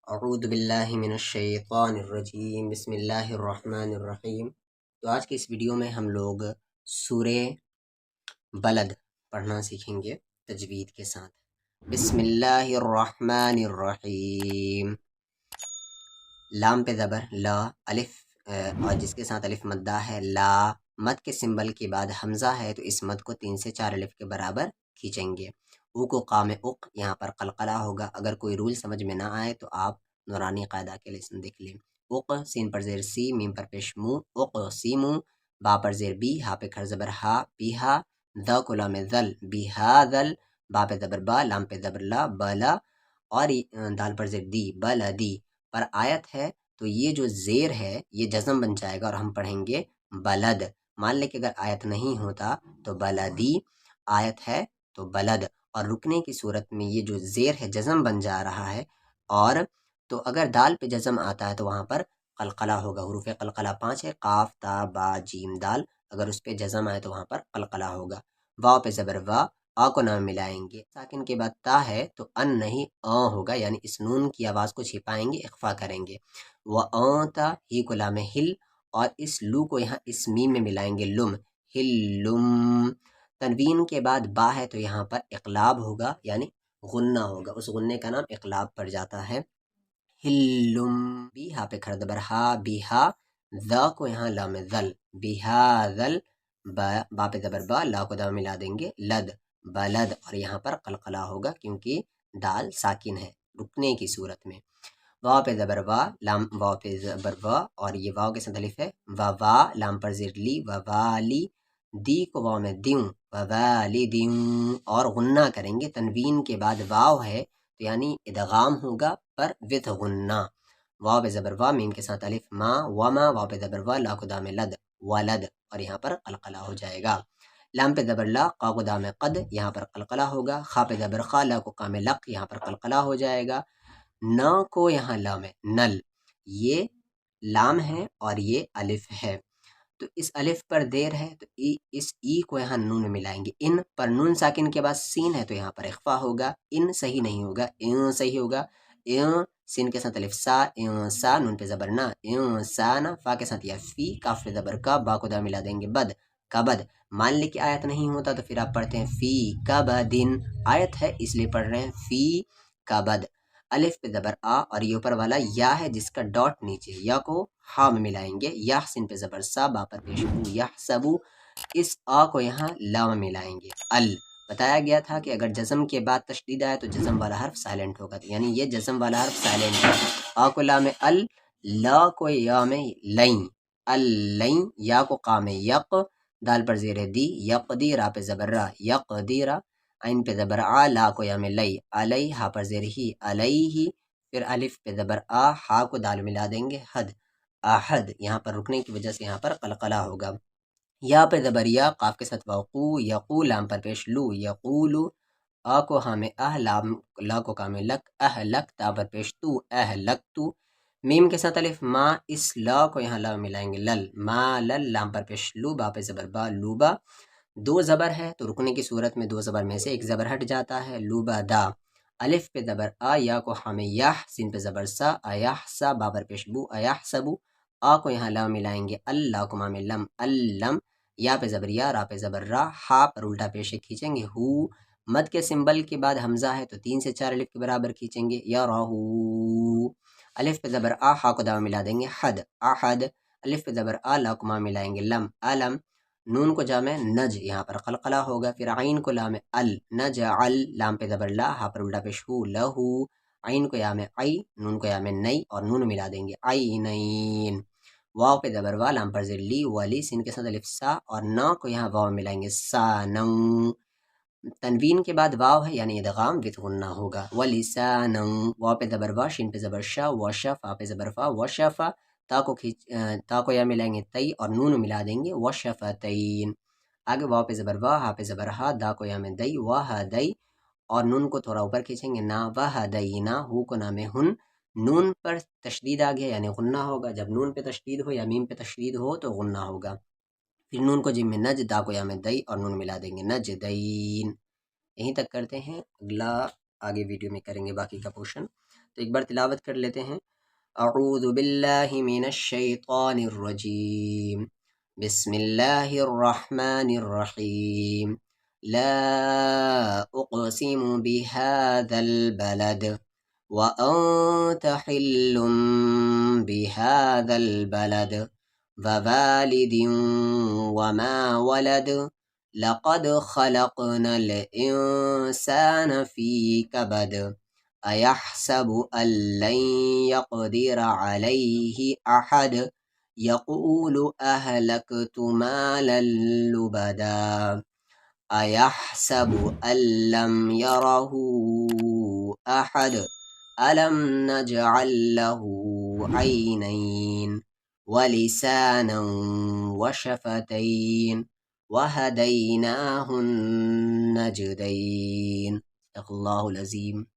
اعوذ باللہ من الشیطان الرجیم بسم اللہ الرحمن الرحیم۔ تو آج کی اس ویڈیو میں ہم لوگ سورہ بلد پڑھنا سیکھیں گے تجوید کے ساتھ۔ بسم اللہ الرحمن الرحیم۔ لام پہ زبر لا، الف اور جس کے ساتھ الف مدہ ہے لا، مد کے سمبل کے بعد حمزہ ہے تو اس مد کو 3 سے 4 الف کے برابر کھینچیں گے۔ او کو قام اق یہاں پر قلقلہ ہوگا۔ اگر کوئی رول سمجھ میں نہ آئے تو آپ نورانی قاعدہ کے لیسن دیکھ لیں۔ اق سین پر زیر سی، میم پر پیش مو، اق سیمو، با پر زیر بی، ہا پہ کھر زبر ہا، بیہا، دا کو لام ذل، بیہا ذل، با پہ زبر با، لام پہ زبر لا، بلا، اور دال پر زیر دی، بلا دی پر آیت ہے تو یہ جو زیر ہے یہ جزم بن جائے گا اور ہم پڑھیں گے بلد۔ مان لے کہ اگر آیت نہیں ہوتا تو بلدی، آیت ہے تو بلد، اور رکنے کی صورت میں یہ جو زیر ہے جزم بن جا رہا ہے، اور تو اگر دال پہ جزم آتا ہے تو وہاں پر قلقلہ ہوگا۔ حروف قلقلہ 5 ہے، قاف تا با جیم دال، اگر اس پہ جزم آئے تو وہاں پر قلقلہ ہوگا۔ واو پہ زبر وا، آ کو نام ملائیں گے، ساکن کے بعد تا ہے تو ان نہیں ہوگا، یعنی اس نون کی آواز کو چھپائیں گے، اخفا کریں گے۔ وَأَنْتَ ہی کو لام ہل، اور اس لو کو یہاں اس میم میں ملائیں گے لم، ہلم۔ تنوین کے بعد با ہے تو یہاں پر اقلاب ہوگا، یعنی غنہ ہوگا، اس غنے کا نام اقلاب پڑ جاتا ہے۔ ہلم، بی ہا پہ کھڑ دبر ہا، بیہا، ذا کو یہاں لام ذل، بیہا ذل، با پہ زبر با، لا کو دام ملا دیں گے لد، بلد، اور یہاں پر قلقلہ ہوگا کیونکہ دال ساکن ہے رکنے کی صورت میں۔ واو پہ زبر وا، لام واو پہ زبر وا، اور یہ واو کے ساتھ الف ہے، وا، لام پر زیر لی، والی، دی کو واو میں دیوں، والی دیوں، اور غنہ کریں گے۔ تنوین کے بعد واو ہے تو یعنی ادغام ہوگا پر وتھ غنہ۔ واو پہ زبر وا، میم کے ساتھ الف ما، وما، واو پہ زبر وا، لا کو دام لد، ولد، اور یہاں پر قلقلہ ہو جائے گا۔ لام پہ زبر لا، قا کو دام قد، یہاں پر قلقلہ ہوگا۔ خا پہ زبر خا، لا کو قام لق، یہاں پر قلقلہ ہو جائے گا۔ نا کو یہاں لام ہے نل، یہ لام ہے اور یہ الف ہے، تو اس الف پر دیر ہے تو اس ای کو یہاں نون ملائیں گے۔ ان پر نون ساکن کے بعد سین ہے تو یہاں پر اخفا ہوگا، ان صحیح نہیں ہوگا، صحیح ہوگا۔ سین کے ساتھ الف سا، سا، نون پہ زبر نا، سانا، فا کے ساتھ یا فی، کاف پہ زبر کا، با کو دا ملا دیں گے بد، کبد۔ مان لے کہ آیت نہیں ہوتا تو پھر آپ پڑھتے ہیں فی کبدن، آیت ہے اس لیے پڑھ رہے ہیں فی کبد۔ الف پہ زبر آ، اور یہ اوپر والا یا ہے جس کا ڈاٹ نیچے، یا کو ہا میں ملائیں گے، یا سین پہ زبر سا، با پر پیش بو، یا سبو، اس آ کو یہاں لا میں ملائیں گے ال۔ بتایا گیا تھا کہ اگر جزم کے بعد تشدید آئے تو جزم والا حرف سائلنٹ ہوگا، یعنی یہ جزم والا حرف سائلنٹ ہے۔ آ کو لا میں ال، لا کو یا میں لیں، اللیں، یا کو قام یق، دال پر زیر دی، یقدی، را پہ زبر را، یقدیرا، عین پہ زبر آ، لا کو یا میں لئی، علی، ہا پر زیر ہی، علیہ، پھر الف پہ زبر آ، ہا کو دال ملا دیں گے حد، احد، یہاں پر رکنے کی وجہ سے یہاں پر قلقلہ ہوگا۔ یا پہ زبر یا، قاف کے ساتھ وقو، یقو، لام پر پیش لو، یقولو، آ کو ہا میں لام، لا کو کام لک، لک، تا پر پیش تو، لکتو، میم کے ساتھ الف ما، اس لا کو یہاں لا ملائیں گے لل، ما لل، لام پر پیش لو، با پہ زبر با، لوبا، دو زبر ہے تو رکنے کی صورت میں دو زبر میں سے ایک زبر ہٹ جاتا ہے، لوبا دا۔ الف پہ زبر آ، یا کو ہم یح، سین پہ زبر سا، ایح سا، با پر پیش بو، ایح سبو، آ کو یہاں لا ملائیں گے اللہ کو مام لم، اللم، یا پہ زبر یا، را پہ زبر را، ہا پر الٹا پیشے کھینچیں گے ہو، مد کے سمبل کے بعد حمزہ ہے تو 3 سے 4 الف کے برابر کھینچیں گے، یا راہو، الف پہ زبر آ، ہا کو دام ملا دیں گے حد، احد، الف پہ زبر آ، لا کو مام ملائیں گے لم، علم، نون کو جامع نج، یہاں پر قلقلہ ہوگا، پھر عین کو لام ال، نجعل، لام پہ زبر لا، ہا پر الٹا پیش ہو، لہو، عین کو یام عی، نون کو یام نئی، اور نون ملا دیں گے عینین۔ واو پہ زبر وا، لام پر زیر لی، ولی، سین کے ساتھ الف سا، اور نا کو یہاں واو ملائیں گے سا نو۔ تنوین کے بعد واو ہے یعنی ادغام وتھ غنہ ہوگا، ولسانا، واو پہ زبر وا، شین پہ زبر شا، وشا، فا پہ زبر فا، وشفا، تا کو یا ملائیں گے تئی، اور نون ملا دیں گے وشفتین۔ آگے واو پہ زبر وا، ہا پہ زبر ہا، دا کو یا میں دئی، وہدئی، اور نون کو تھوڑا اوپر کھینچیں گے نا، وہدینا، ہو کو نام ہن، نون پر تشدید آ گیا یعنی غنہ ہوگا، جب نون پہ تشدید ہو یا میم پہ تشدید ہو تو غنہ ہوگا۔ پھر نون کو جم میں نج، دا کو یا میں دئی، اور نون ملا دیں گے نجدین۔ یہیں تک کرتے ہیں، اگلا آگے ویڈیو میں کریں گے باقی کا پورشن۔ تو ایک بار تلاوت کر لیتے ہیں. اعوذ باللہ من الشیطان الرجیم بسم اللہ الرحمن الرحیم لا اقسم بهذا البلد وأنت حل بهذا البلد ووالد وما ولد لقد خلقنا الإنسان في كبد أيحسب أن لن يقدر عليه أحد يقول أهلكت مالا لبدا أيحسب أن لم يره أحد ألم نجعل له عينين ولسانا وشفتين وهديناه النجدين. صدق الله العظيم.